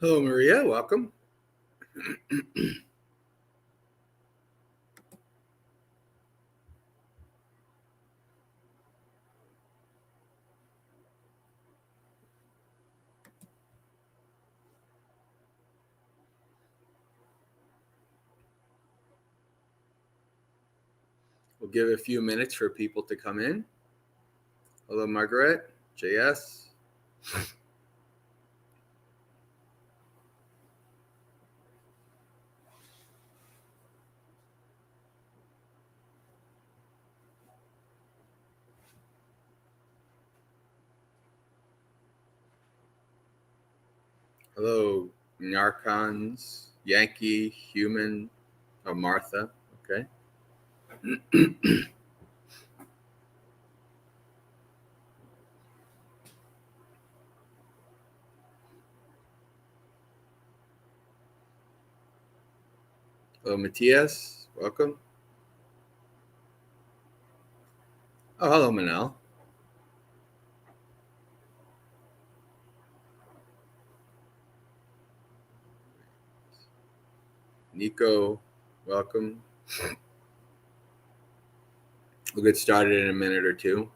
Hello, Maria. Welcome. We'll give a few minutes for people to come in. Hello, Margaret, JS. Hello, Narcons, Yankee, Human, Martha. Okay. Hello, Matthias. Welcome. Oh, hello, Manel. Nico, welcome. We'll get started in a minute or two.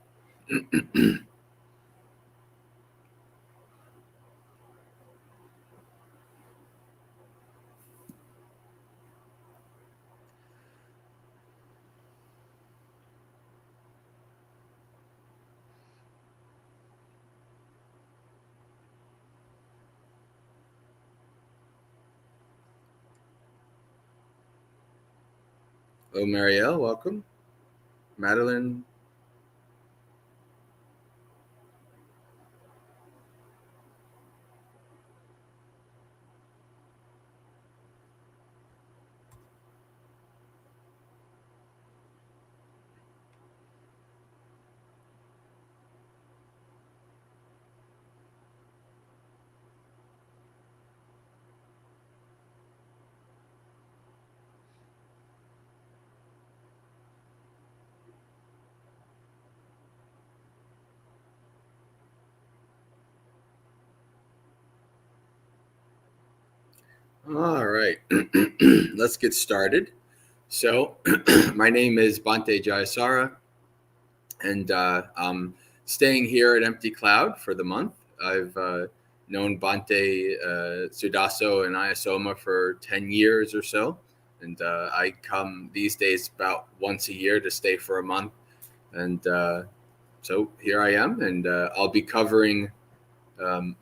Hello, Marielle. Welcome. Madeline. All right. Let's get started. So, my name is Bhante Jayasara, and I'm staying here at Empty Cloud for the month. I've known Bhante Sudaso and Ayasoma for 10 years or so, and I come these days about once a year to stay for a month. And so here I am, and I'll be covering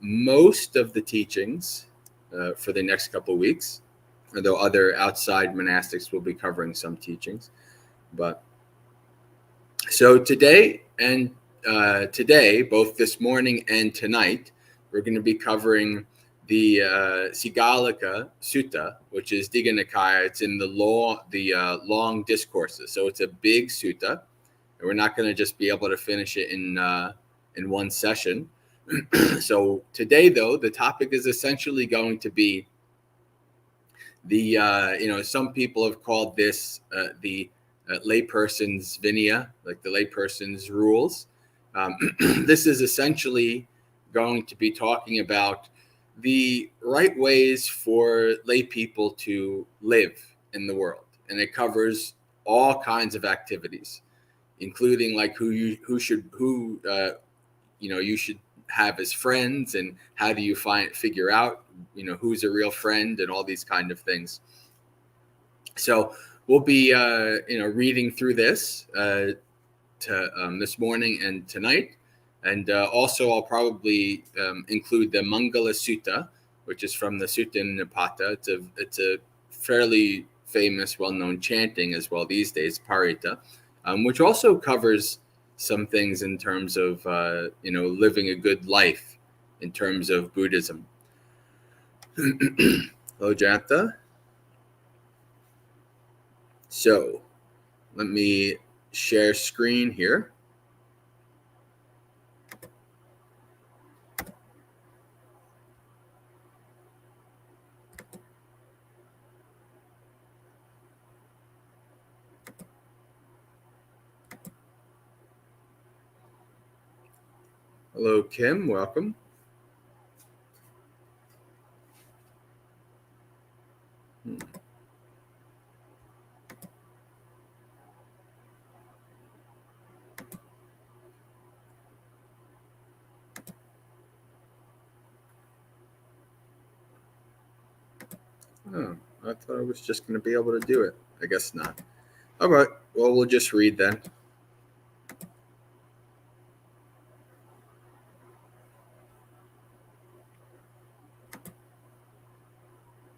most of the teachings for the next couple of weeks, although other outside monastics will be covering some teachings. But so today, both this morning and tonight, we're going to be covering the Sigālaka sutta, which is Digha Nikaya. It's in the long discourses, so it's a big sutta, and we're not going to just be able to finish it in one session. So today, though, the topic is essentially going to be the some people have called this the layperson's vinaya, like the layperson's rules. This is essentially going to be talking about the right ways for lay people to live in the world, and it covers all kinds of activities, including like who you should have as friends, and how do you figure out who's a real friend, and all these kind of things. So we'll be reading through this this morning and tonight, and also I'll probably include the Mangala Sutta, which is from the Sutta Nipata. It's a fairly famous, well-known chanting as well these days, Parita, which also covers some things in terms of living a good life in terms of Buddhism. Hello, Janta. So let me share screen here. Hello, Kim. Welcome. Oh, I thought I was just going to be able to do it. I guess not. All right. Well, we'll just read then.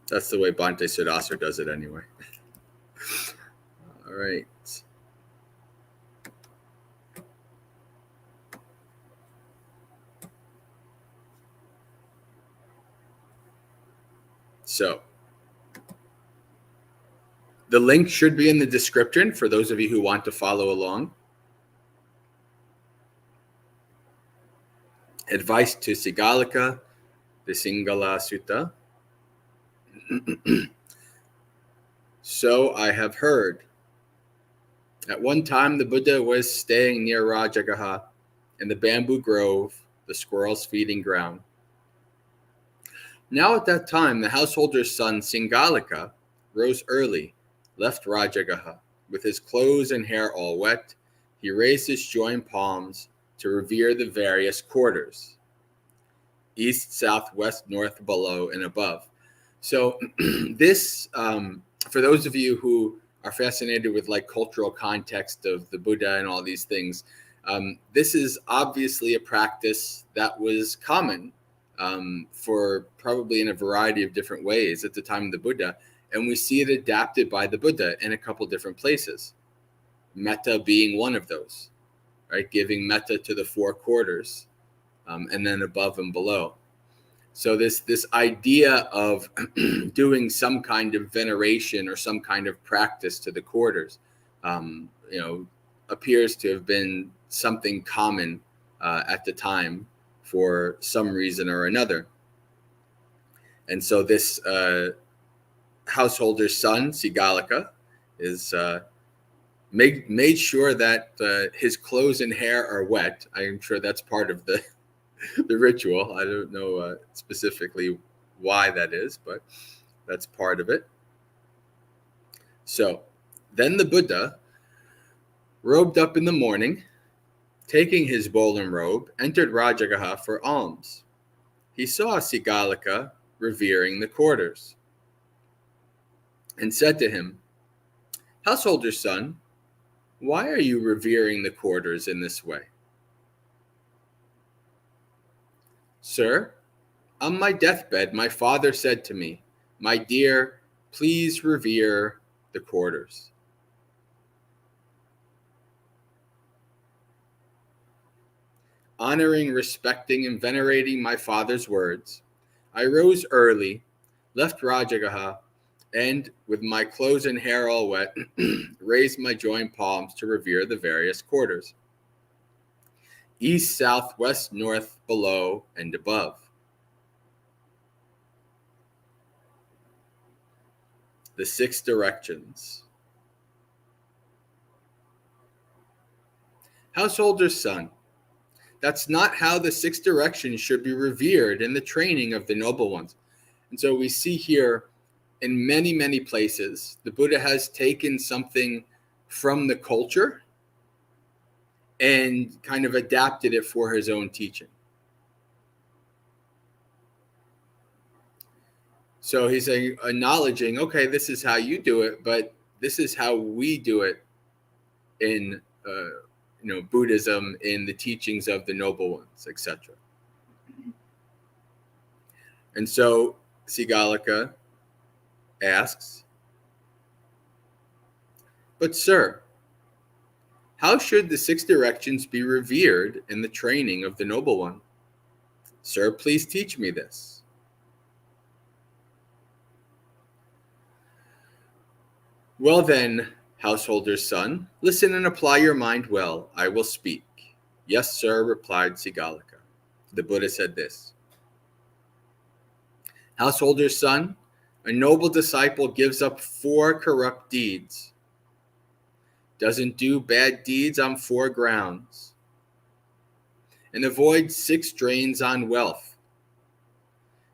That's the way Bhante Jayasara does it anyway. All right. So the link should be in the description for those of you who want to follow along. Advice to Sigālaka, the Singala Sutta. So I have heard. At one time, the Buddha was staying near Rajagaha in the bamboo grove, the squirrels' feeding ground. Now at that time, the householder's son, Sigālaka, rose early, left Rajagaha. With his clothes and hair all wet, he raised his joined palms to revere the various quarters, east, south, west, north, below, and above. So this, for those of you who are fascinated with like cultural context of the Buddha and all these things, this is obviously a practice that was common for probably in a variety of different ways at the time of the Buddha. And we see it adapted by the Buddha in a couple different places. Metta being one of those, right? Giving metta to the four quarters, and then above and below. So this idea of doing some kind of veneration or some kind of practice to the quarters, appears to have been something common at the time for some reason or another. And so this householder's son, Sigālaka, is made sure that his clothes and hair are wet. I'm sure that's part of the ritual. I don't know specifically why that is, but that's part of it. So then the Buddha, robed up in the morning, taking his bowl and robe, entered Rajagaha for alms. He saw Sigālaka revering the quarters and said to him, "Householder's son, why are you revering the quarters in this way?" "Sir, on my deathbed, my father said to me, 'My dear, please revere the quarters.'" Honoring, respecting, and venerating my father's words, I rose early, left Rajagaha, and, with my clothes and hair all wet, raised my joined palms to revere the various quarters, east, south, west, north, below, and above. The six directions. Householder's son, that's not how the six directions should be revered in the training of the noble ones. And so we see here in many, many places, the Buddha has taken something from the culture and kind of adapted it for his own teaching. So he's acknowledging, okay, this is how you do it, but this is how we do it in Buddhism, in the teachings of the noble ones, etc. And so Sigālaka asks, "But sir, how should the six directions be revered in the training of the noble one? Sir, please teach me this." "Well then, householder's son, listen and apply your mind well. I will speak." "Yes, sir," replied Sigālaka. The Buddha said this: "Householder's son, a noble disciple gives up 4 corrupt deeds, doesn't do bad deeds on 4 grounds, and avoids 6 drains on wealth.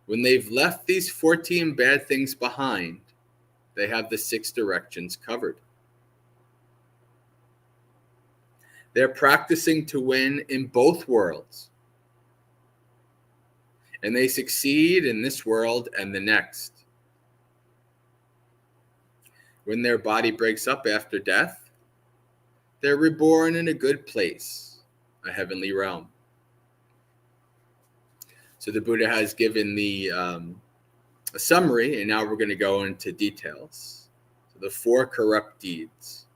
When they've left these 14 bad things behind, they have the 6 directions covered. They're practicing to win in both worlds, and they succeed in this world and the next. when their body breaks up after death, they're reborn in a good place, a heavenly realm. So the Buddha has given the a summary, and now we're going to go into details. So the 4 corrupt deeds.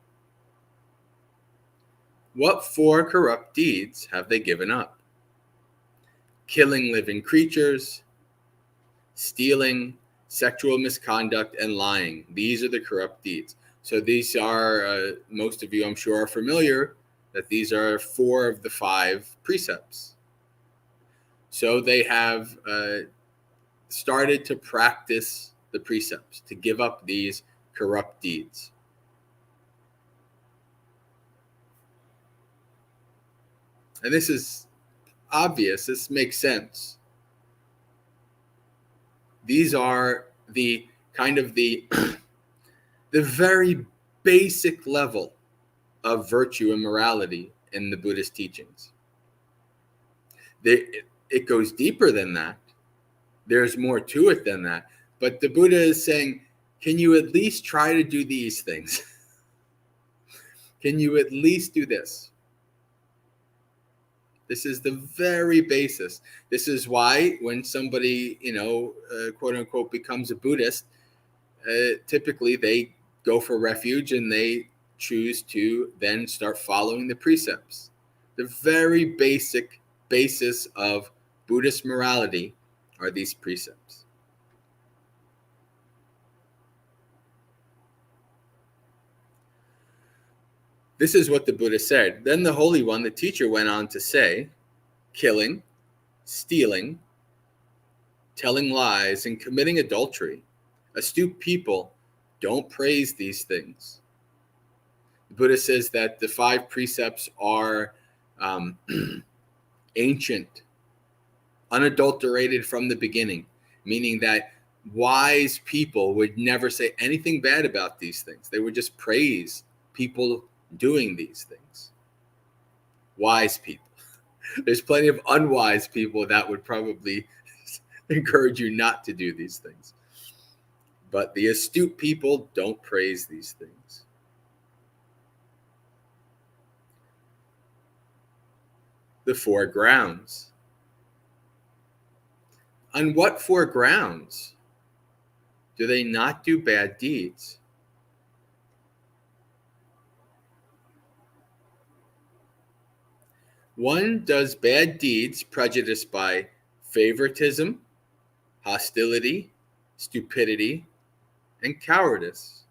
What 4 corrupt deeds have they given up? Killing living creatures, stealing, sexual misconduct, and lying. These are the corrupt deeds. So these are, most of you I'm sure are familiar, that these are 4 of the 5 precepts. So they have started to practice the precepts, to give up these corrupt deeds. And this is obvious. This makes sense. These are the kind of the very basic level of virtue and morality in the Buddhist teachings. It goes deeper than that. There's more to it than that. But the Buddha is saying, can you at least try to do these things? Can you at least do this? This is the very basis. This is why when somebody, quote unquote, becomes a Buddhist, typically they go for refuge and they choose to then start following the precepts. The very basic basis of Buddhist morality are these precepts. This is what the Buddha said. Then the Holy One, the teacher, went on to say, killing, stealing, telling lies, and committing adultery. Astute people don't praise these things. The Buddha says that the 5 precepts are ancient, unadulterated from the beginning, meaning that wise people would never say anything bad about these things. They would just praise people doing these things. Wise people. There's plenty of unwise people that would probably encourage you not to do these things. But the astute people don't praise these things. The 4 grounds. On what 4 grounds do they not do bad deeds? One does bad deeds prejudiced by favoritism, hostility, stupidity, and cowardice.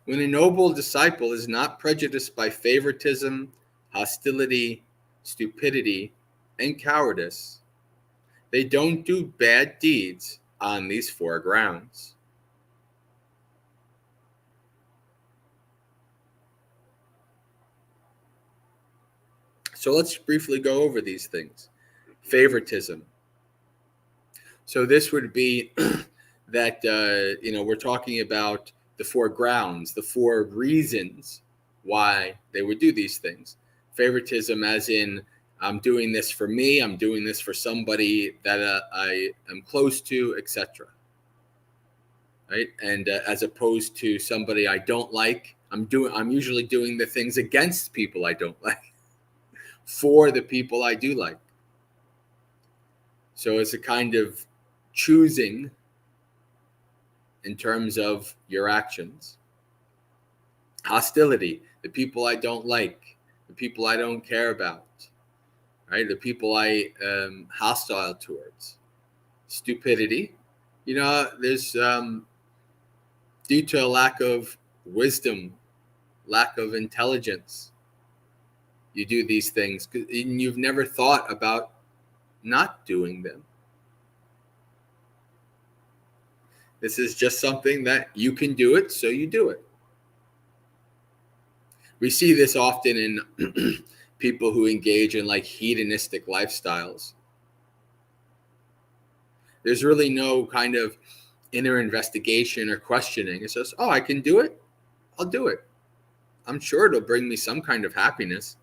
When a noble disciple is not prejudiced by favoritism, hostility, stupidity, and cowardice, they don't do bad deeds on these 4 grounds. So let's briefly go over these things. Favoritism. So this would be that, we're talking about the 4 grounds, the 4 reasons why they would do these things. Favoritism as in, I'm doing this for me, I'm doing this for somebody that I am close to, etc. Right? And as opposed to somebody I don't like, I'm usually doing the things against people I don't like for the people I do like. So it's a kind of choosing in terms of your actions. Hostility, the people I don't like, the people I don't care about, right? The people I am hostile towards. Stupidity, there's due to a lack of wisdom, lack of intelligence, you do these things and you've never thought about not doing them. This is just something that you can do it, so you do it. We see this often in people who engage in like hedonistic lifestyles. There's really no kind of inner investigation or questioning. It's just, I can do it. I'll do it. I'm sure it'll bring me some kind of happiness.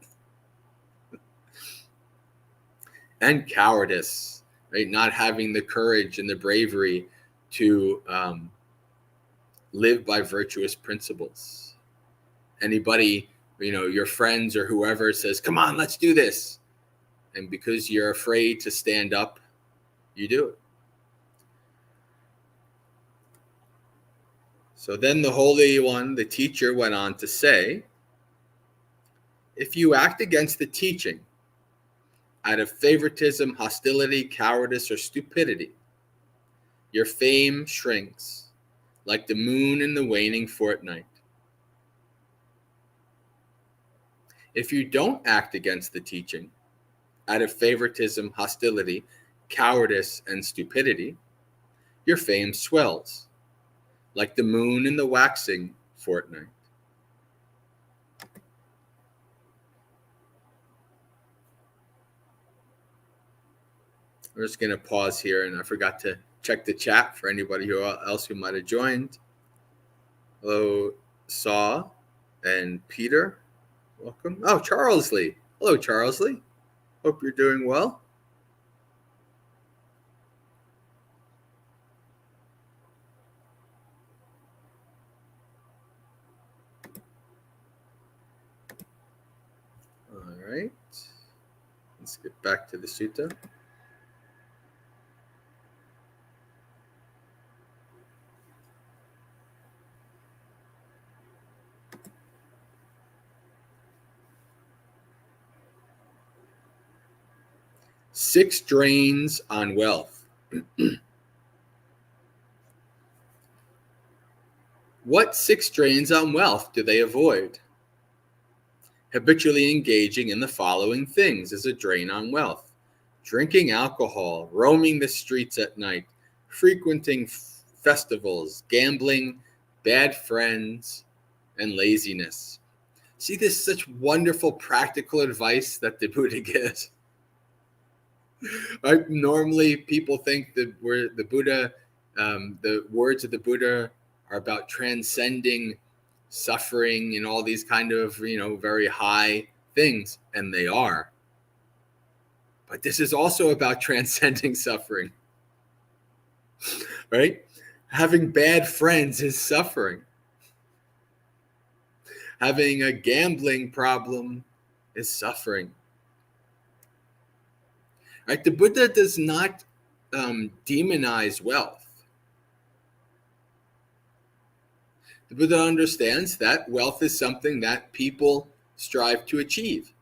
And cowardice. right? Not having the courage and the bravery to live by virtuous principles. Anybody, your friends or whoever says, come on, let's do this. And because you're afraid to stand up, you do it. So then the Holy One, the teacher, went on to say, if you act against the teaching out of favoritism, hostility, cowardice, or stupidity, your fame shrinks like the moon in the waning fortnight. If you don't act against the teaching out of favoritism, hostility, cowardice, and stupidity, your fame swells like the moon in the waxing fortnight. We're just going to pause here, and I forgot to check the chat for anybody else who might have joined. Hello, Saw and Peter. Welcome. Oh, Charles Lee. Hello, Charles Lee. Hope you're doing well. All right. Let's get back to the sutta. Six drains on wealth. What six drains on wealth do they avoid? Habitually engaging in the following things is a drain on wealth: drinking alcohol, roaming the streets at night, frequenting festivals, gambling, bad friends, and laziness. See, this is such wonderful practical advice that the Buddha gives. Normally, people think that the Buddha, the words of the Buddha are about transcending suffering and all these kind of, very high things, and they are. But this is also about transcending suffering, right? Having bad friends is suffering. Having a gambling problem is suffering. Right? The Buddha does not demonize wealth. The Buddha understands that wealth is something that people strive to achieve.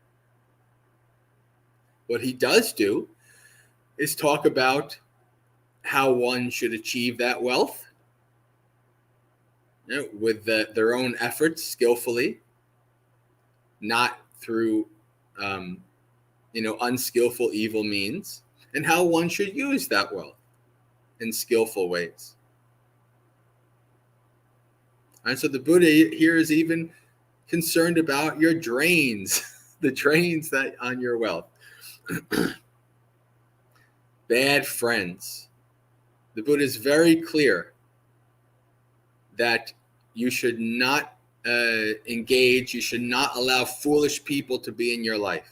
What he does do is talk about how one should achieve that wealth, with their own efforts skillfully, not through unskillful evil means, and how one should use that wealth in skillful ways. And so the Buddha here is even concerned about your drains, the drains that on your wealth. Bad friends. The Buddha is very clear that you should not engage, you should not allow foolish people to be in your life.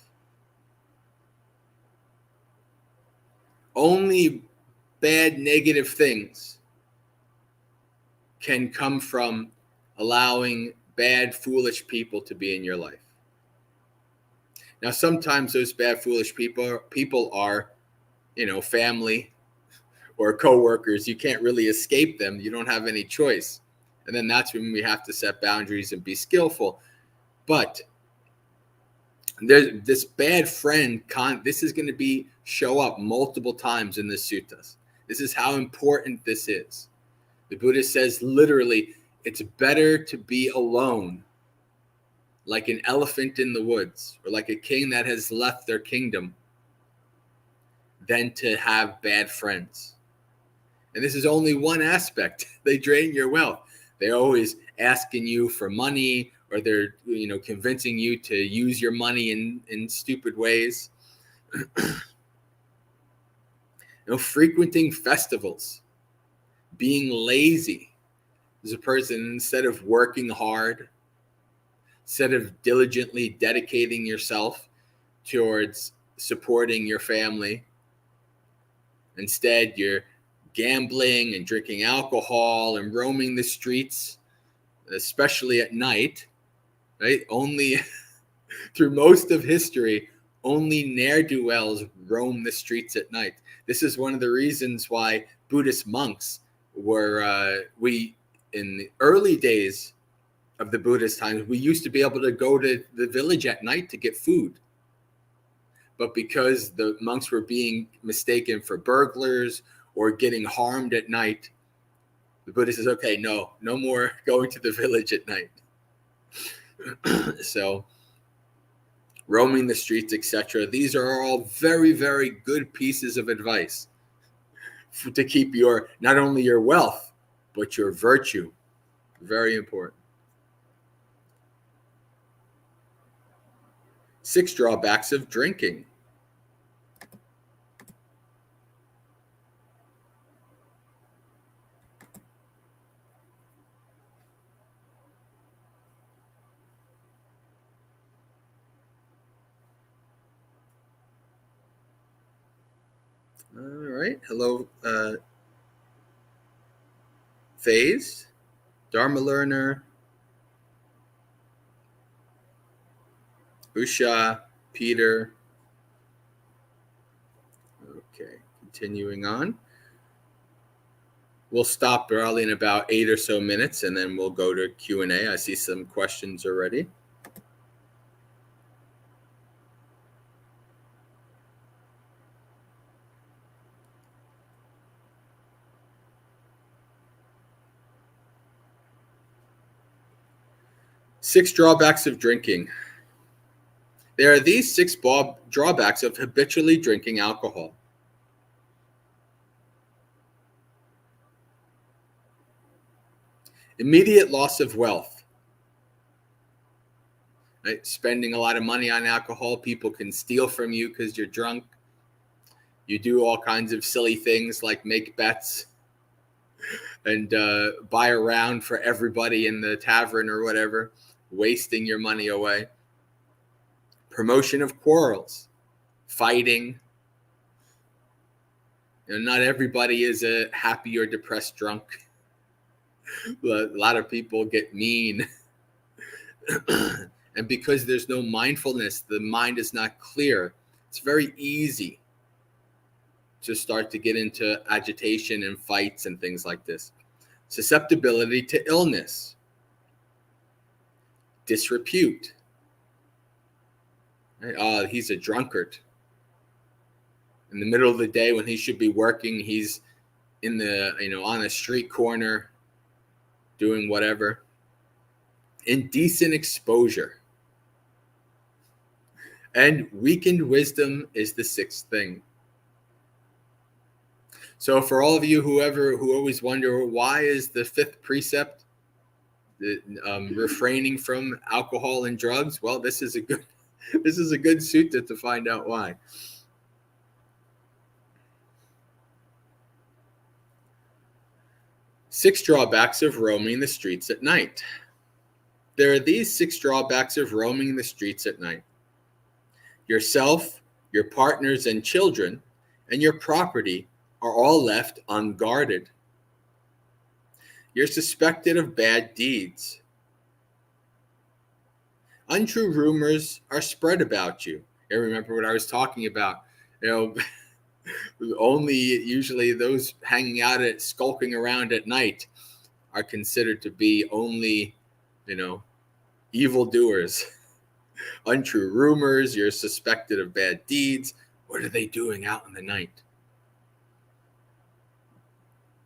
Only bad, negative things can come from allowing bad, foolish people to be in your life. Now, sometimes those bad, foolish people are, family or coworkers. You can't really escape them. You don't have any choice. And then that's when we have to set boundaries and be skillful. But there's this bad friend, this is going to show up multiple times in the suttas. This is how important this is. The Buddha says literally, it's better to be alone, like an elephant in the woods, or like a king that has left their kingdom, than to have bad friends. And this is only one aspect. They drain your wealth. They're always asking you for money, or they're convincing you to use your money in stupid ways. Frequenting festivals, being lazy. There's a person, instead of working hard, instead of diligently dedicating yourself towards supporting your family, Instead, you're gambling and drinking alcohol and roaming the streets, especially at night, right? Only through most of history, only ne'er-do-wells roam the streets at night. This is one of the reasons why Buddhist monks were, in the early days of the Buddhist times, we used to be able to go to the village at night to get food. But because the monks were being mistaken for burglars or getting harmed at night, the Buddha says, okay, no more going to the village at night. So roaming the streets, etc. These are all very, very good pieces of advice to keep your, not only your wealth, but your virtue. Very important. 6 drawbacks of drinking. All right. Hello, Faze, Dharma Learner, Usha, Peter. Okay, continuing on. We'll stop early in about 8 or so minutes, and then we'll go to Q&A. I see some questions already. Six drawbacks of drinking. There are these 6 drawbacks of habitually drinking alcohol. Immediate loss of wealth. Right? Spending a lot of money on alcohol, people can steal from you because you're drunk. You do all kinds of silly things like make bets and buy a round for everybody in the tavern or whatever, wasting your money away. Promotion of quarrels, fighting. You know, not everybody is a happy or depressed drunk. A lot of people get mean. And because there's no mindfulness, the mind is not clear. It's very easy to start to get into agitation and fights and things like this. Susceptibility to illness, disrepute. Right? He's a drunkard. In the middle of the day when he should be working, he's in the, on a street corner doing whatever. Indecent exposure. And weakened wisdom is the 6th thing. So for all of you who always wonder, why is the 5th precept refraining from alcohol and drugs? Well, this is a good sutta to find out why. Six drawbacks of roaming the streets at night. There are these 6 drawbacks of roaming the streets at night. Yourself, your partners and children, and your property are all left unguarded. You're suspected of bad deeds. Untrue rumors are spread about you. I remember what I was talking about. Only usually those hanging out skulking around at night are considered to be only, evildoers. Untrue rumors, you're suspected of bad deeds. What are they doing out in the night?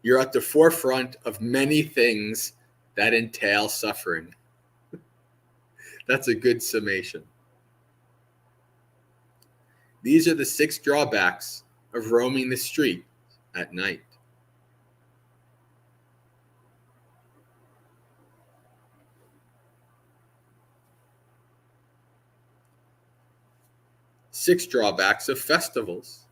You're at the forefront of many things that entail suffering. That's a good summation. These are the 6 drawbacks of roaming the street at night. Six drawbacks of festivals.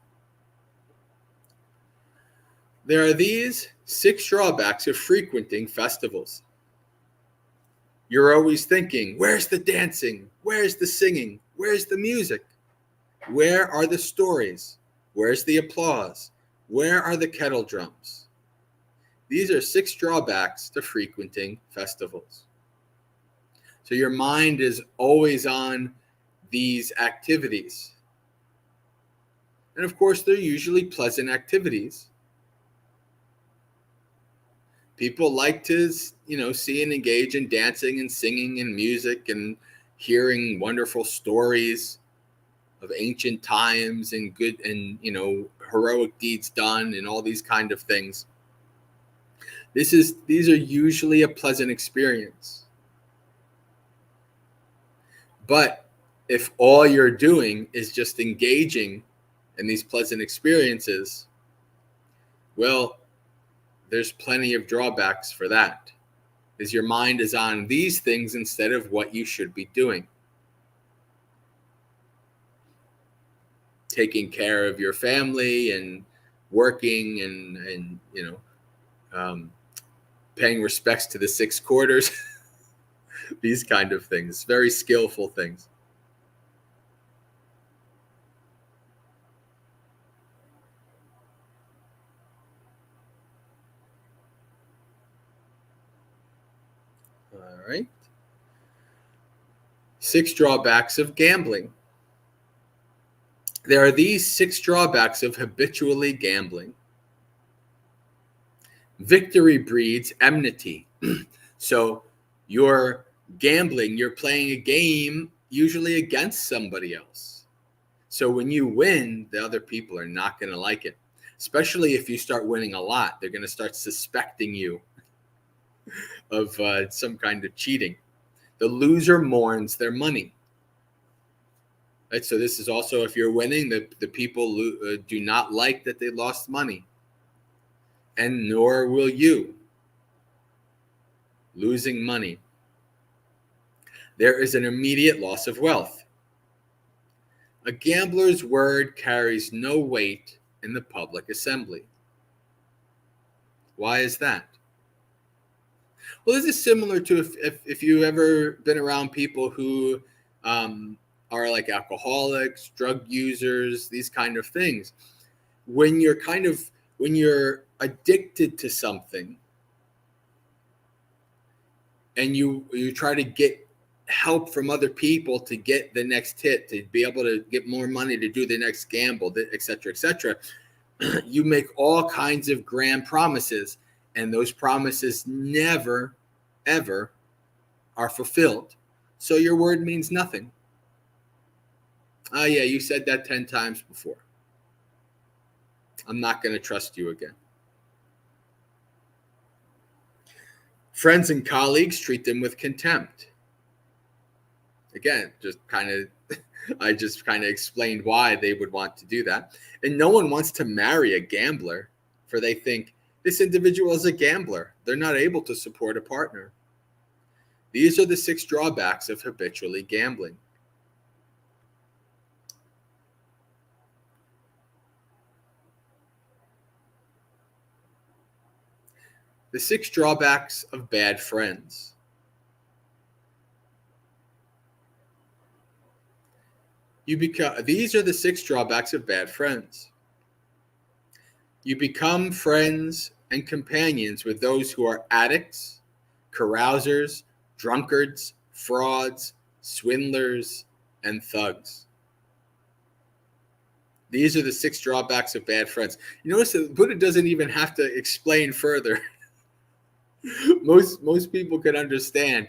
There are these 6 drawbacks of frequenting festivals. You're always thinking, where's the dancing? Where's the singing? Where's the music? Where are the stories? Where's the applause? Where are the kettle drums? These are 6 drawbacks to frequenting festivals. So your mind is always on these activities. And of course, they're usually pleasant activities. People like to, see and engage in dancing and singing and music and hearing wonderful stories of ancient times and good and, heroic deeds done and all these kind of things. These are usually a pleasant experience. But if all you're doing is just engaging in these pleasant experiences, well, there's plenty of drawbacks for that, because your mind is on these things instead of what you should be doing. Taking care of your family and working and paying respects to the 6 quarters, these kind of things, very skillful things. All right. 6 drawbacks of gambling. There are these 6 drawbacks of habitually gambling. Victory breeds enmity. So you're gambling, you're playing a game usually against somebody else. So when you win, the other people are not going to like it. Especially if you start winning a lot, they're going to start suspecting you of some kind of cheating. The loser mourns their money. Right? So this is also, if you're winning, the people do not like that they lost money. And nor will you. Losing money. There is an immediate loss of wealth. A gambler's word carries no weight in the public assembly. Why is that? Well, this is similar to if you've ever been around people who are like alcoholics, drug users, these kind of things. When you're addicted to something and you try to get help from other people to get the next hit, to be able to get more money to do the next gamble, et cetera, you make all kinds of grand promises, and those promises never, ever are fulfilled. So your word means nothing. Oh, yeah, you said that 10 times before. I'm not going to trust you again. Friends and colleagues treat them with contempt. Again, I just kind of explained why they would want to do that. And no one wants to marry a gambler, for they think this individual is a gambler. They're not able to support a partner. These are the 6 drawbacks of habitually gambling. The 6 drawbacks of bad friends. These are the 6 drawbacks of bad friends. You become friends and companions with those who are addicts, carousers, drunkards, frauds, swindlers, and thugs. These are the 6 drawbacks of bad friends. You notice that Buddha doesn't even have to explain further. Most people can understand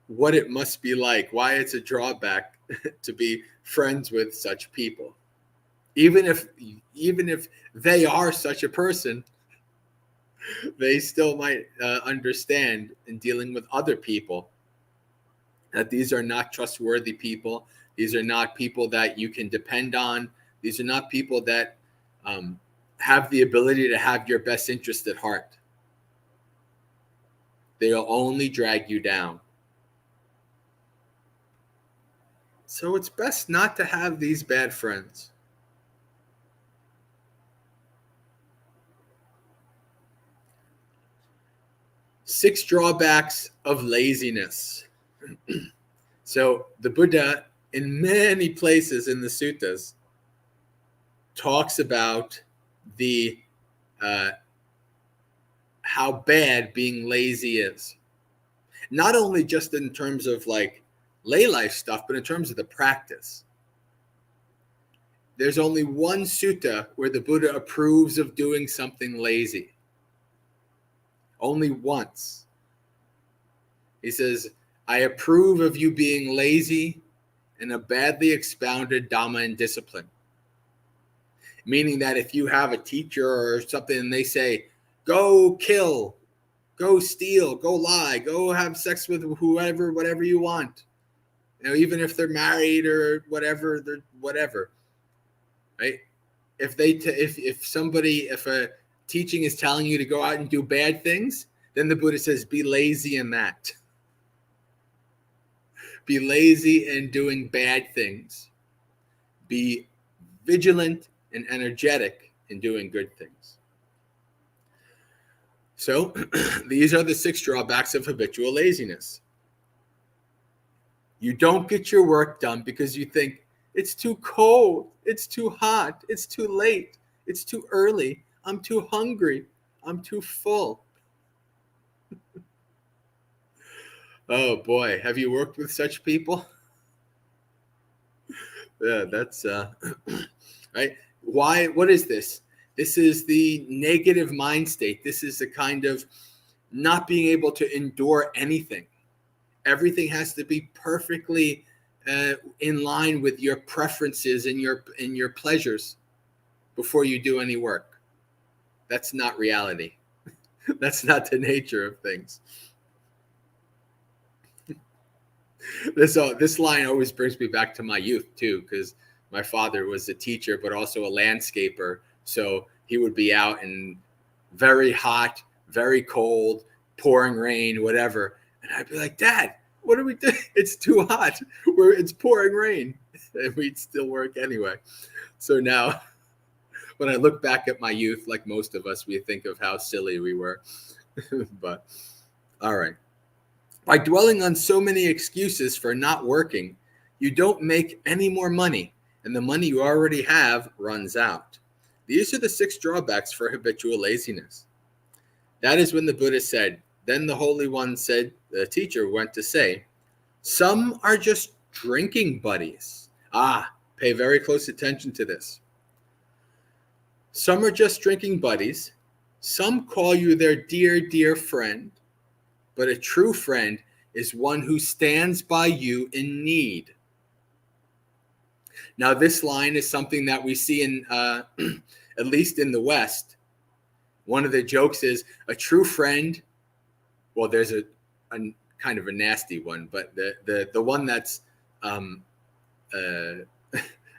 what it must be like, why it's a drawback to be friends with such people. Even if they are such a person, they still might understand in dealing with other people that these are not trustworthy people. These are not people that you can depend on. These are not people that have the ability to have your best interest at heart. They'll only drag you down. So it's best not to have these bad friends. Six drawbacks of laziness. So the Buddha, in many places in the suttas, talks about the how bad being lazy is. Not only just in terms of like lay life stuff, but in terms of the practice. There's only one sutta where the Buddha approves of doing something lazy. Only once. He says, I approve of you being lazy in a badly expounded Dhamma and discipline. Meaning that if you have a teacher or something and they say, go kill, go steal, go lie, go have sex with whoever, whatever you want. Even if they're married or whatever, they're whatever, right? If a teaching is telling you to go out and do bad things, then the Buddha says, be lazy in that. Be lazy in doing bad things. Be vigilant and energetic in doing good things. So these are the 6 drawbacks of habitual laziness. You don't get your work done because you think it's too cold, it's too hot, it's too late, it's too early, I'm too hungry, I'm too full. Oh boy, have you worked with such people? Yeah, that's right. Why? What is this? This is the negative mind state. This is the kind of not being able to endure anything. Everything has to be perfectly in line with your preferences and your pleasures before you do any work. That's not reality. That's not the nature of things. This line always brings me back to my youth too, because my father was a teacher, but also a landscaper. So he would be out in very hot, very cold, pouring rain, whatever. And I'd be like, Dad, what are we doing? It's too hot. It's pouring rain. And we'd still work anyway. So now when I look back at my youth, like most of us, we think of how silly we were. But all right. By dwelling on so many excuses for not working, you don't make any more money, and the money you already have runs out. These are the 6 drawbacks for habitual laziness. That is when the Buddha said, then the Holy One said, the teacher went to say, some are just drinking buddies. Pay very close attention to this. Some are just drinking buddies. Some call you their dear, dear friend. But a true friend is one who stands by you in need. Now, this line is something that we see in, at least in the West. One of the jokes is a true friend. Well, there's a kind of a nasty one, but the one that's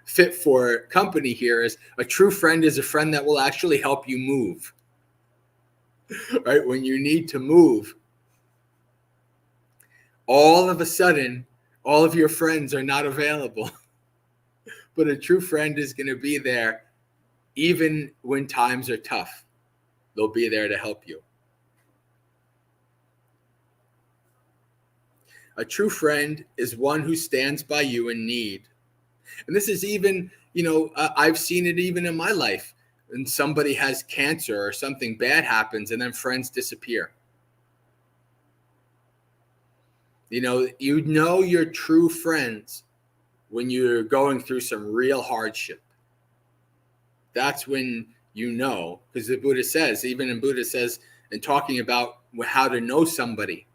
fit for company here is a true friend is a friend that will actually help you move. Right? When you need to move, all of a sudden, all of your friends are not available. But a true friend is going to be there even when times are tough. They'll be there to help you. A true friend is one who stands by you in need. And this is even, I've seen it even in my life. And somebody has cancer or something bad happens and then friends disappear. Your true friends when you're going through some real hardship. That's when because the Buddha says, and talking about how to know somebody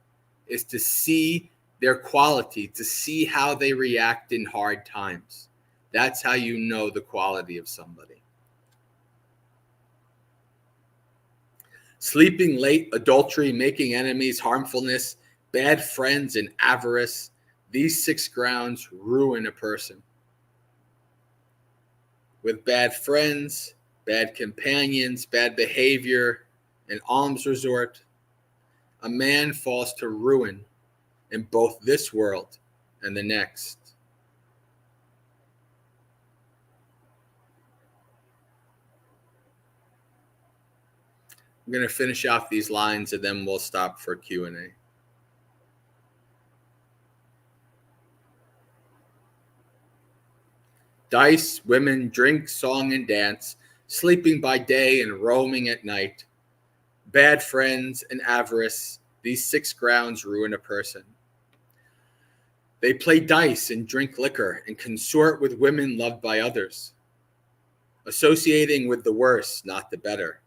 is to see their quality, to see how they react in hard times. That's how you know the quality of somebody. Sleeping late, adultery, making enemies, harmfulness, bad friends, and avarice. These 6 grounds ruin a person. With bad friends, bad companions, bad behavior, and alms resort, a man falls to ruin in both this world and the next. I'm going to finish off these lines and then we'll stop for Q&A. Dice, women, drink, song, and dance, sleeping by day and roaming at night. Bad friends and avarice, these 6 grounds ruin a person. They play dice and drink liquor and consort with women loved by others, associating with the worse, not the better.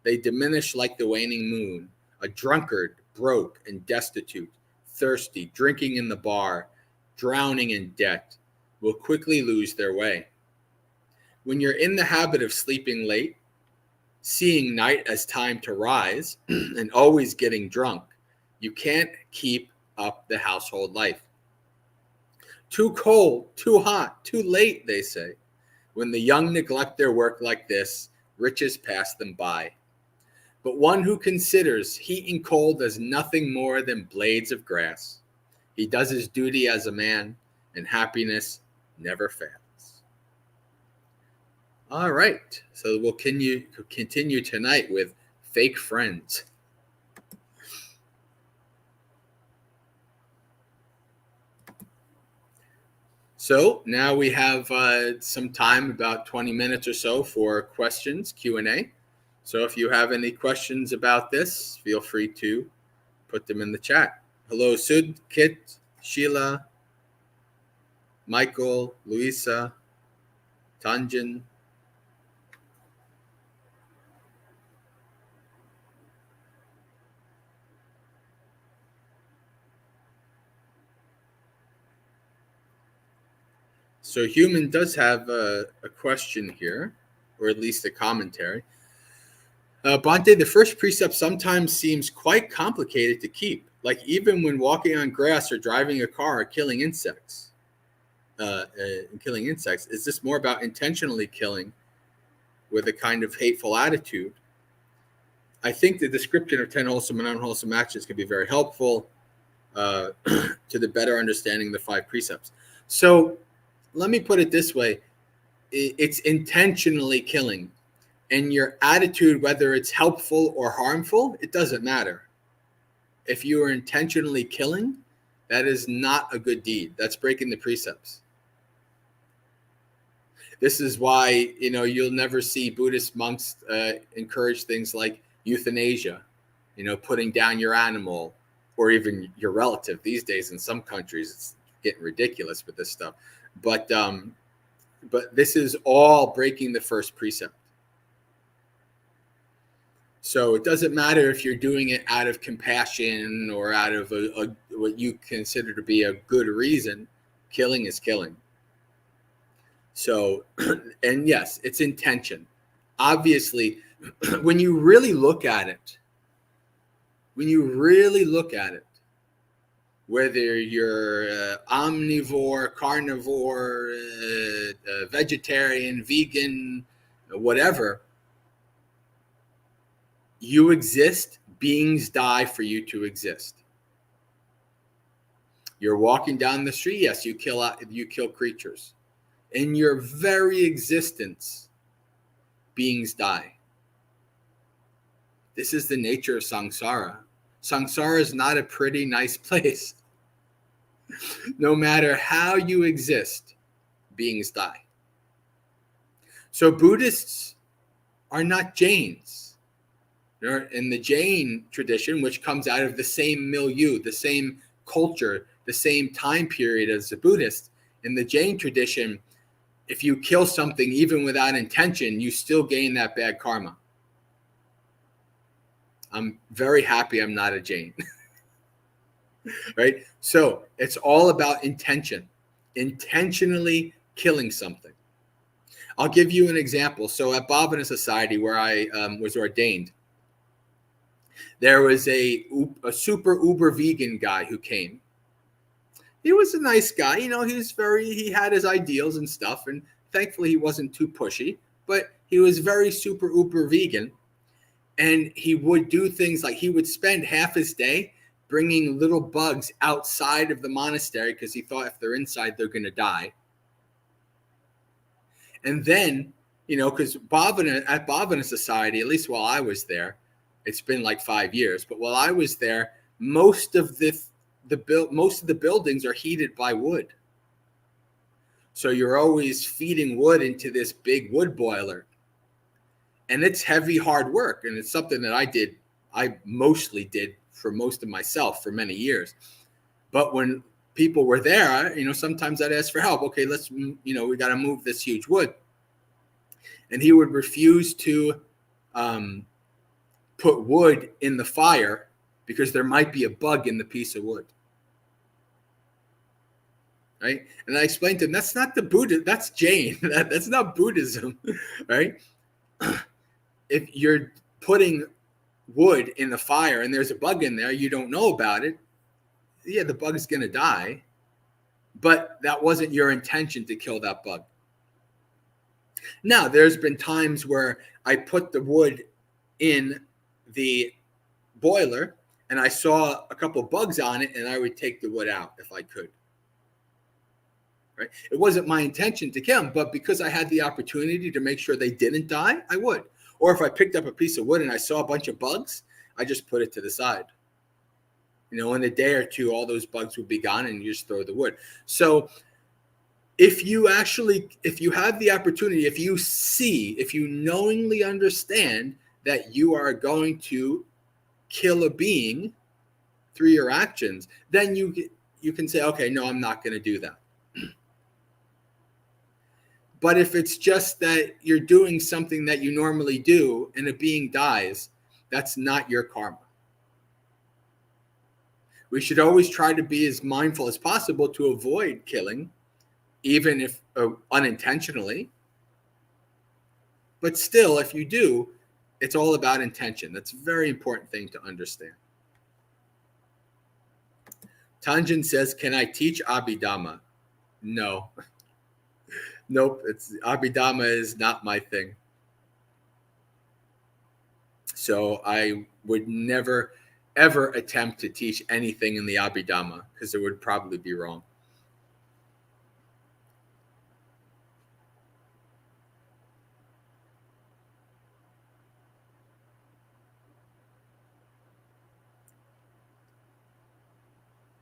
They diminish like the waning moon, a drunkard, broke and destitute, thirsty, drinking in the bar, drowning in debt, will quickly lose their way. When you're in the habit of sleeping late, seeing night as time to rise, and always getting drunk, you can't keep up the household life. Too cold, too hot, too late, they say. When the young neglect their work like this, riches pass them by. But one who considers heat and cold as nothing more than blades of grass, he does his duty as a man, and happiness never fails. All right, so we'll continue tonight with fake friends. So now we have some time, about 20 minutes or so, for questions, Q&A. So if you have any questions about this, feel free to put them in the chat. Hello, Sud, Kit, Sheila, Michael, Luisa, Tanjan. So Human does have a question here, or at least a commentary. Bhante, the first precept sometimes seems quite complicated to keep, like even when walking on grass or driving a car or killing insects. Is this more about intentionally killing with a kind of hateful attitude? I think the description of 10 wholesome and unwholesome actions can be very helpful to the better understanding the 5 precepts. So let me put it this way. It's intentionally killing. And your attitude, whether it's helpful or harmful, it doesn't matter. If you are intentionally killing, that is not a good deed. That's breaking the precepts. This is why, you'll never see Buddhist monks encourage things like euthanasia, putting down your animal or even your relative. These days in some countries, it's getting ridiculous with this stuff. But this is all breaking the first precept. So it doesn't matter if you're doing it out of compassion or out of what you consider to be a good reason. Killing is killing. So, and yes, it's intention. Obviously, when you really look at it, whether you're omnivore, carnivore, vegetarian, vegan, whatever, you exist, beings die for you to exist. You're walking down the street, yes, you kill creatures. In your very existence, beings die. This is the nature of samsara. Samsara is not a pretty, nice place. No matter how you exist, beings die. So Buddhists are not Jains. In the Jain tradition, which comes out of the same milieu, the same culture, the same time period as the Buddhist, in the Jain tradition, if you kill something even without intention, you still gain that bad karma. I'm very happy I'm not a Jain. Right? So it's all about intention, intentionally killing something. I'll give you an example. So at Bhavana Society, where I was ordained, there was a super uber vegan guy who came. He was a nice guy. He had his ideals and stuff. And thankfully he wasn't too pushy, but he was very super uber vegan. And he would do things like he would spend half his day bringing little bugs outside of the monastery because he thought if they're inside, they're going to die. And then, because at Bhavana Society, at least while I was there, it's been like 5 years, but while I was there, most of the buildings are heated by wood. So you're always feeding wood into this big wood boiler. And it's heavy, hard work. And it's something that I mostly did for most of myself for many years. But when people were there, sometimes I'd ask for help. Okay, we got to move this huge wood. And he would refuse to put wood in the fire because there might be a bug in the piece of wood. Right? And I explained to him, that's not the Buddha, that's Jain. That's not Buddhism, right? If you're putting wood in the fire and there's a bug in there, you don't know about it. Yeah, the bug is going to die, but that wasn't your intention to kill that bug. Now, there's been times where I put the wood in the boiler and I saw a couple bugs on it and I would take the wood out if I could. Right? It wasn't my intention to kill them, but because I had the opportunity to make sure they didn't die, I would. Or if I picked up a piece of wood and I saw a bunch of bugs, I just put it to the side. In a day or two, all those bugs would be gone and you just throw the wood. So if you have the opportunity, if you knowingly understand that you are going to kill a being through your actions, then you can say, okay, no, I'm not going to do that. But if it's just that you're doing something that you normally do and a being dies, that's not your karma. We should always try to be as mindful as possible to avoid killing, even if unintentionally. But still, if you do, it's all about intention. That's a very important thing to understand. Tanjan says, can I teach Abhidhamma? No. Nope, Abhidhamma is not my thing. So I would never, ever attempt to teach anything in the Abhidhamma because it would probably be wrong.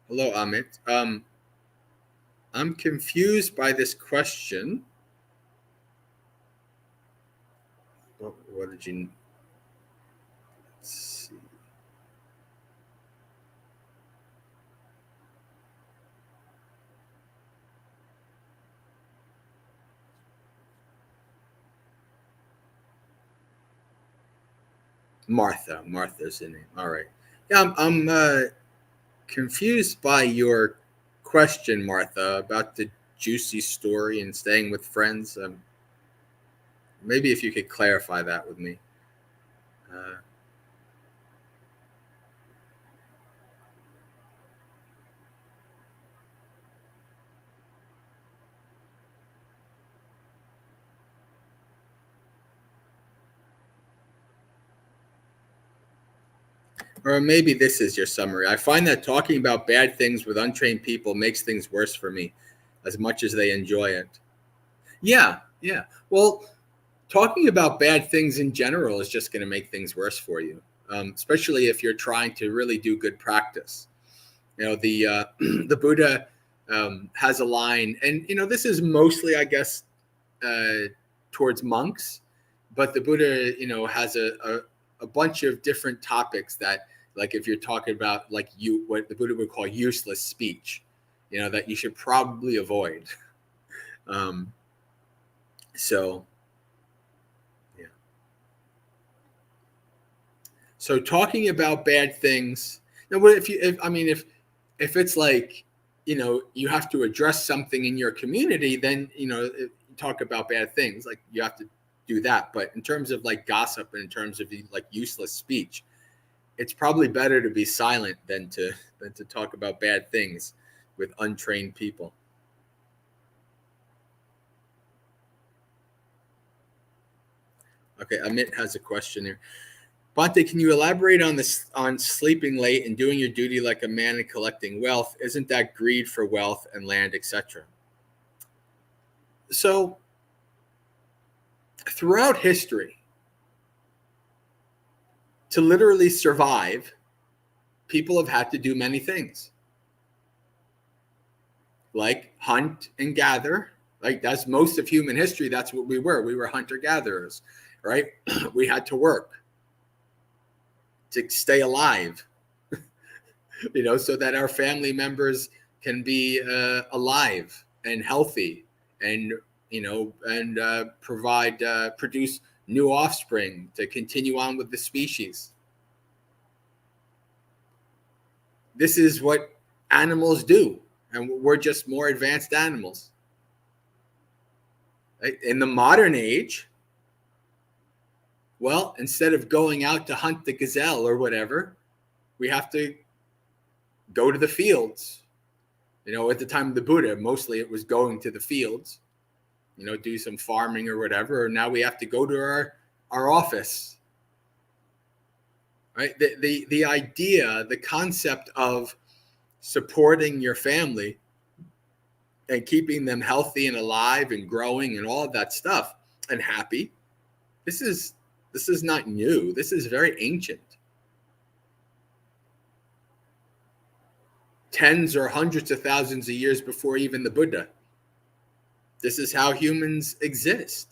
Hello, Amit. I'm confused by this question. What did you... Let's see. Martha's the name. All right. Yeah, I'm confused by your question, Martha, about the juicy story and staying with friends. Maybe if you could clarify that with me. Or maybe this is your summary. I find that talking about bad things with untrained people makes things worse for me as much as they enjoy it. Yeah. Well, talking about bad things in general is just going to make things worse for you, especially if you're trying to really do good practice. The Buddha has a line, and this is mostly, I guess, towards monks, but the Buddha, has a bunch of different topics that, like, if you're talking about what the Buddha would call useless speech, that you should probably avoid. So talking about bad things. Now, if it's like, you have to address something in your community, then, talk about bad things, like you have to do that. But in terms of like gossip and in terms of like useless speech, it's probably better to be silent than to talk about bad things with untrained people. Okay, Amit has a question here. Bhante, can you elaborate on sleeping late and doing your duty like a man and collecting wealth? Isn't that greed for wealth and land, etc.? So, throughout history, to literally survive, people have had to do many things, like hunt and gather, Like that's most of human history. That's what we were. We were hunter-gatherers, right? We had to work to stay alive, so that our family members can be alive and healthy, and produce new offspring to continue on with the species. This is what animals do, and we're just more advanced animals. Right? In the modern age, well, instead of going out to hunt the gazelle or whatever, we have to go to the fields. At the time of the Buddha, mostly it was going to the fields, do some farming or whatever. Or now we have to go to our office. Right? The idea, the concept of supporting your family and keeping them healthy and alive and growing and all of that stuff and happy, this is not new. This is very ancient. Tens or hundreds of thousands of years before even the Buddha. This is how humans exist.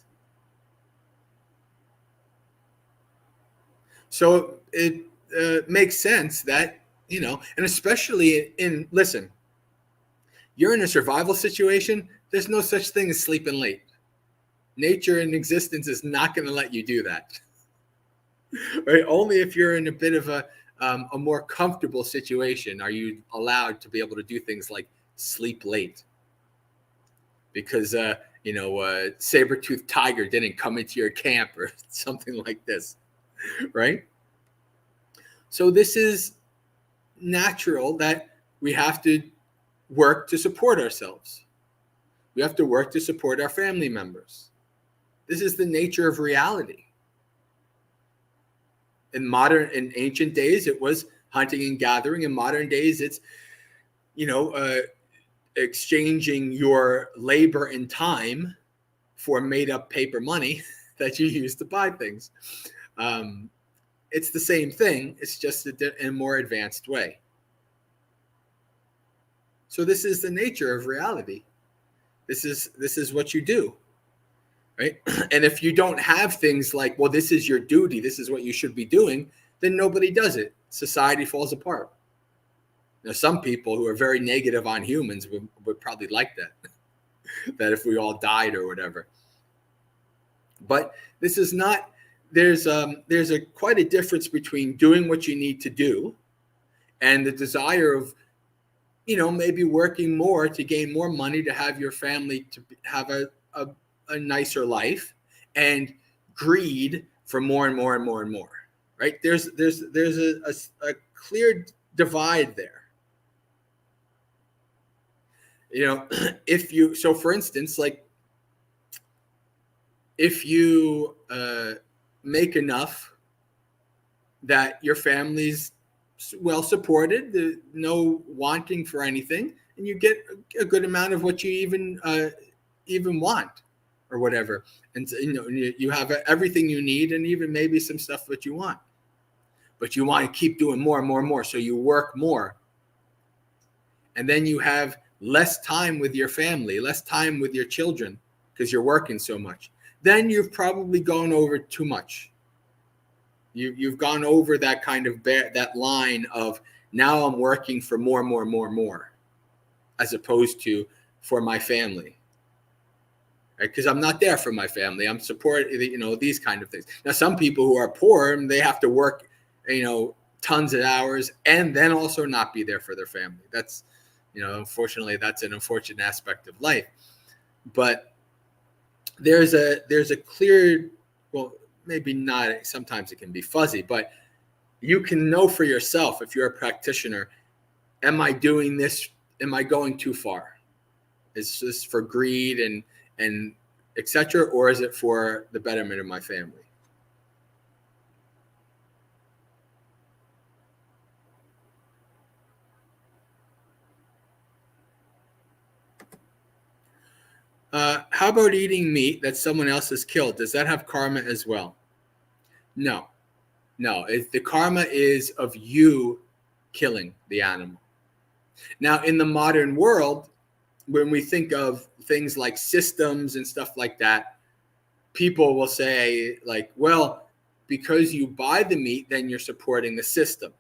So it makes sense that, and especially listen, you're in a survival situation, there's no such thing as sleeping late. Nature and existence is not going to let you do that. Right? Only if you're in a bit of a more comfortable situation are you allowed to be able to do things like sleep late. Because, saber-toothed tiger didn't come into your camp or something like this, right? So this is natural that we have to work to support ourselves. We have to work to support our family members. This is the nature of reality. In ancient days, it was hunting and gathering. In modern days, it's, exchanging your labor and time for made up paper money that you use to buy things. It's the same thing. It's just in a more advanced way. So this is the nature of reality. This is what you do, right? And if you don't have things like, well, this is your duty, this is what you should be doing, then nobody does it. Society falls apart. Now, some people who are very negative on humans would probably like that, that if we all died or whatever. But this is not, there's quite a difference between doing what you need to do and the desire of, maybe working more to gain more money to have your family to have a nicer life, and greed for more and more and more and more, right? There's a clear divide there. So for instance, like if you make enough that your family's well supported, no wanting for anything, and you get a good amount of what you even want or whatever, and you have everything you need and even maybe some stuff that you want, but you want to keep doing more and more and more, so you work more, and then you have less time with your family, less time with your children because you're working so much. Then you've probably gone over too much. You've gone over that kind of that line of, now I'm working for more and more and more and more, as opposed to for my family, right? Because I'm not there for my family. I'm supporting, these kind of things. Now, some people who are poor, they have to work, tons of hours and then also not be there for their family. That's, unfortunately, that's an unfortunate aspect of life. But there's a clear, well, maybe not, sometimes it can be fuzzy, but you can know for yourself, if you're a practitioner, am I doing this? Am I going too far? Is this for greed and etc., or is it for the betterment of my family? How about eating meat that someone else has killed? Does that have karma as well? No. The karma is of you killing the animal. Now, in the modern world, when we think of things like systems and stuff like that, people will say like, well, because you buy the meat, then you're supporting the system.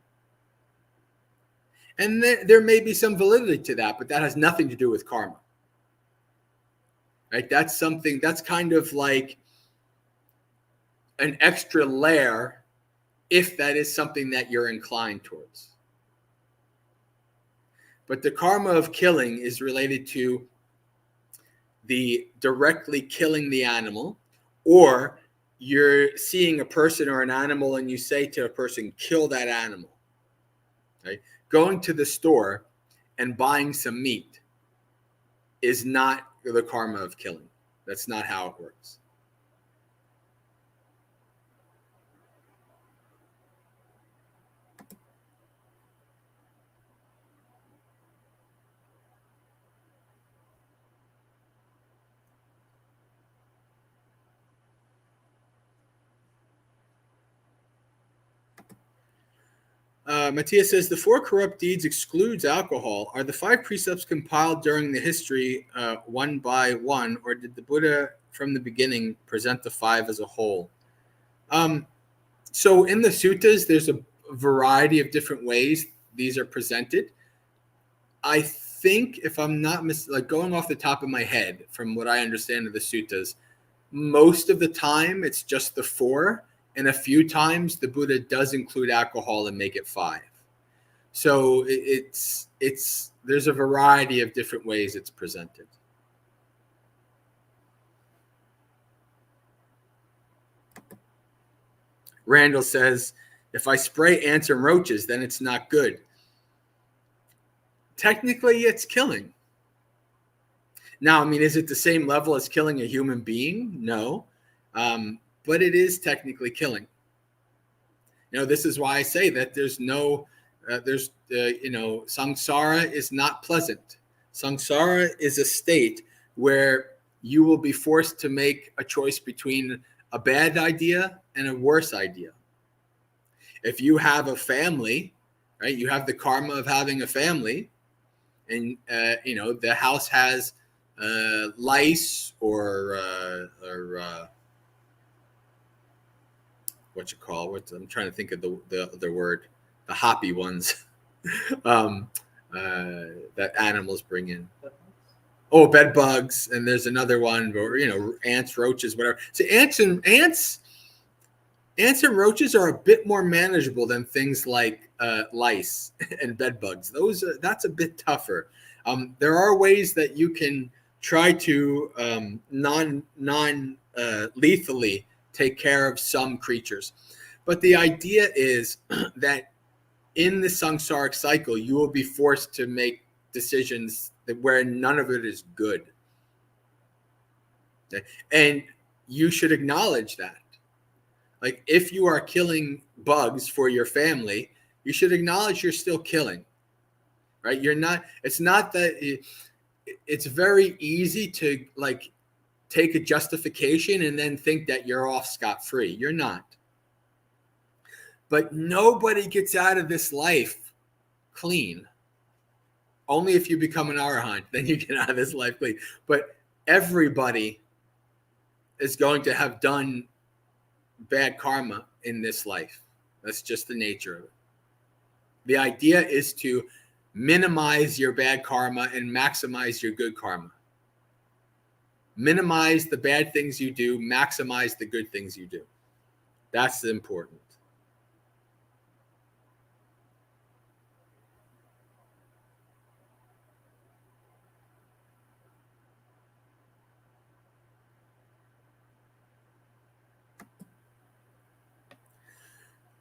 And there may be some validity to that, but that has nothing to do with karma. Right? That's something that's kind of like an extra layer if that is something that you're inclined towards. But the karma of killing is related to the directly killing the animal, or you're seeing a person or an animal and you say to a person, kill that animal. Right? Going to the store and buying some meat is not the karma of killing. That's not how it works. Matthias says the 4 corrupt deeds excludes alcohol. Are the 5 precepts compiled during the history one by one, or did the Buddha from the beginning present the 5 as a whole? So in the suttas, there's a variety of different ways these are presented. I think, if I'm not like going off the top of my head, from what I understand of the suttas, most of the time it's just the 4. And a few times the Buddha does include alcohol and make it 5. So there's a variety of different ways it's presented. Randall says, if I spray ants and roaches, then it's not good. Technically, it's killing. Now, I mean, is it the same level as killing a human being? No. But it is technically killing. This is why I say that there's samsara is not pleasant. Samsara is a state where you will be forced to make a choice between a bad idea and a worse idea. If you have a family, right, you have the karma of having a family, and the house has lice or I'm trying to think of the other word, the hoppy ones that animals bring in. Oh, bed bugs, and there's another one, ants, roaches, whatever. So ants and roaches are a bit more manageable than things like lice and bed bugs. That's a bit tougher. There are ways that you can try to non lethally take care of some creatures. But the idea is that in the samsaric cycle, you will be forced to make decisions where none of it is good. Okay? And you should acknowledge that. Like, if you are killing bugs for your family, you should acknowledge you're still killing, right? It's not that it's very easy to like take a justification and then think that you're off scot-free. You're not. But nobody gets out of this life clean. Only if you become an arahant, then you get out of this life clean. But everybody is going to have done bad karma in this life. That's just the nature of it. The idea is to minimize your bad karma and maximize your good karma. Minimize the bad things you do, maximize the good things you do. That's important.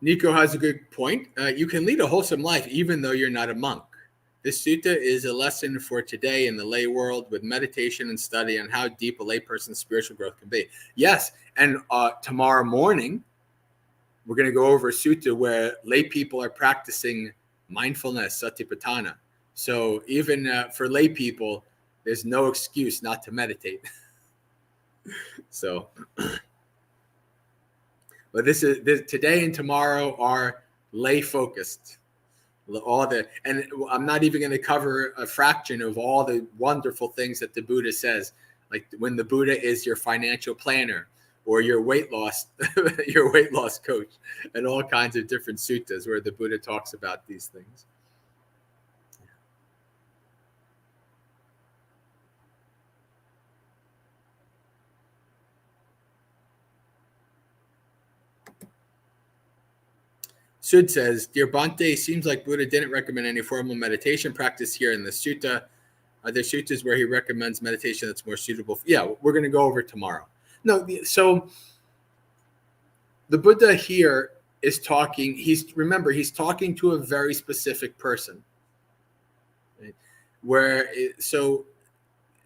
Nico has a good point. You can lead a wholesome life even though you're not a monk. This sutta is a lesson for today in the lay world with meditation and study on how deep a layperson's spiritual growth can be. Yes, and tomorrow morning, we're going to go over a sutta where lay people are practicing mindfulness, satipatthana. So even for lay people, there's no excuse not to meditate. So, but this today and tomorrow are lay focused. And I'm not even going to cover a fraction of all the wonderful things that the Buddha says, like when the Buddha is your financial planner or your weight loss your weight loss coach, and all kinds of different suttas where the Buddha talks about these things. Sud says, Dear Bhante, seems like Buddha didn't recommend any formal meditation practice here in the sutta. Are there suttas where he recommends meditation that's more suitable? Yeah, we're going to go over tomorrow. No, so the Buddha here is talking, he's talking to a very specific person. Right? So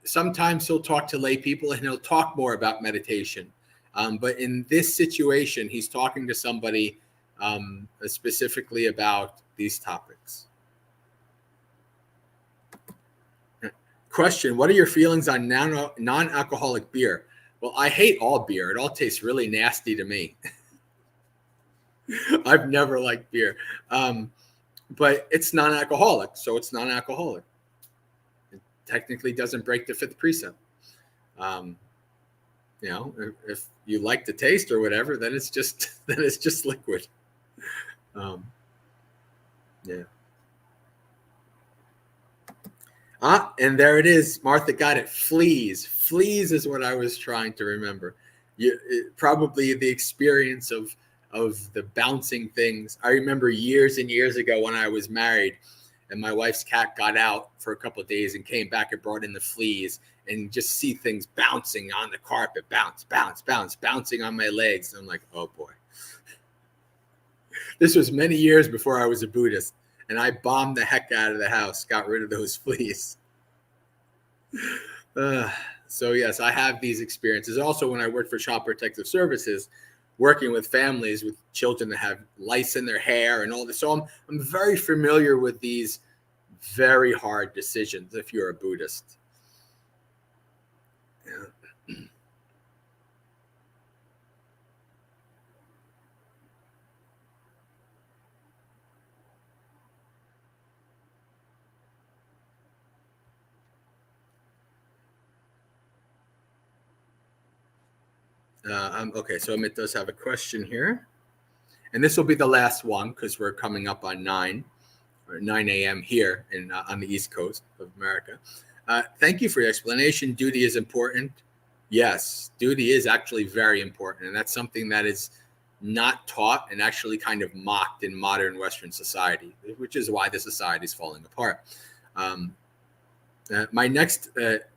sometimes he'll talk to lay people and he'll talk more about meditation. But in this situation, he's talking to somebody specifically about these topics. Question, what are your feelings on non-alcoholic beer? Well, I hate all beer. It all tastes really nasty to me. I've never liked beer. But it's non-alcoholic, so it's non-alcoholic. It technically doesn't break the fifth precept. If you like the taste or whatever, then it's just liquid. Yeah. And there it is. Martha got it. Fleas. Fleas is what I was trying to remember. Probably the experience of the bouncing things. I remember years and years ago when I was married and my wife's cat got out for a couple of days and came back and brought in the fleas, and just see things bouncing on the carpet, bouncing on my legs. And I'm like, oh boy. This was many years before I was a Buddhist, and I bombed the heck out of the house, got rid of those fleas. So yes, I have these experiences. Also, when I worked for Child Protective Services, working with families with children that have lice in their hair and all this. So I'm very familiar with these very hard decisions if you're a Buddhist. Yeah. Okay, so Amit does have a question here. And this will be the last one because we're coming up on 9 a.m. here on the East Coast of America. Thank you for your explanation. Duty is important. Yes, duty is actually very important. And that's something that is not taught and actually kind of mocked in modern Western society, which is why the society is falling apart.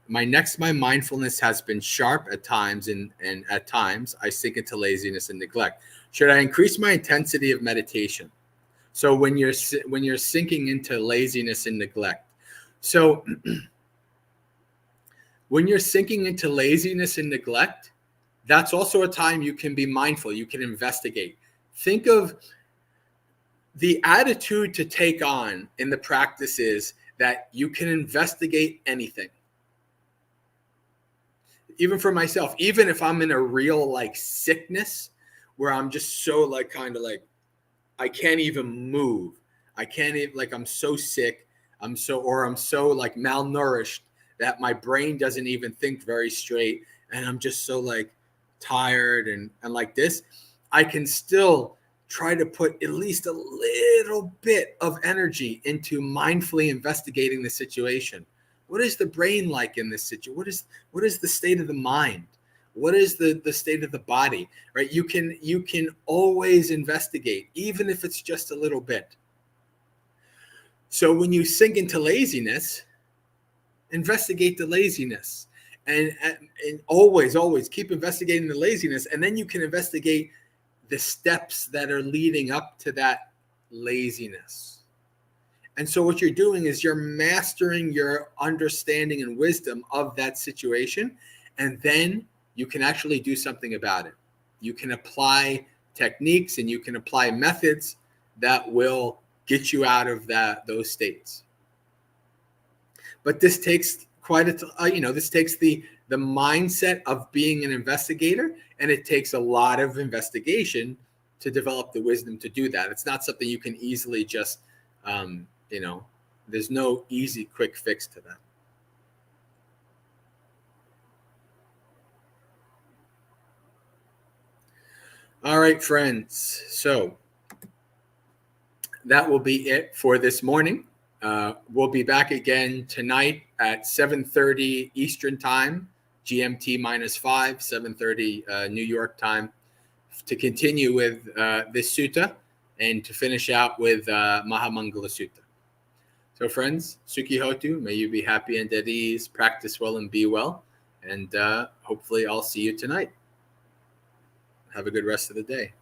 My mindfulness has been sharp at times, and at times I sink into laziness and neglect. Should I increase my intensity of meditation? So when you're sinking into laziness and neglect, so when you're sinking into laziness and neglect, that's also a time you can be mindful. You can investigate. Think of the attitude to take on in the practice is that you can investigate anything. Even for myself, even if I'm in a real like sickness where I'm just so like kind of like I can't even move. I can't even like I'm so sick. I'm so like malnourished that my brain doesn't even think very straight, and I'm just so like tired and like this. I can still try to put at least a little bit of energy into mindfully investigating the situation. What is the brain like in this situation? What is the state of the mind? What is the state of the body? Right? You can always investigate, even if it's just a little bit. So when you sink into laziness, investigate the laziness, and always keep investigating the laziness, and then you can investigate the steps that are leading up to that laziness. And so what you're doing is you're mastering your understanding and wisdom of that situation, and then you can actually do something about it. You can apply techniques and you can apply methods that will get you out of those states. But this takes this takes the mindset of being an investigator, and it takes a lot of investigation to develop the wisdom to do that. It's not something you can easily just There's no easy, quick fix to that. All right, friends. So that will be it for this morning. We'll be back again tonight at 7:30 Eastern Time, GMT -5, 7:30 New York time, to continue with this sutta and to finish out with Mahamangala Sutta. So, friends, Sukhi Hotu, may you be happy and at ease, practice well and be well, and hopefully I'll see you tonight. Have a good rest of the day.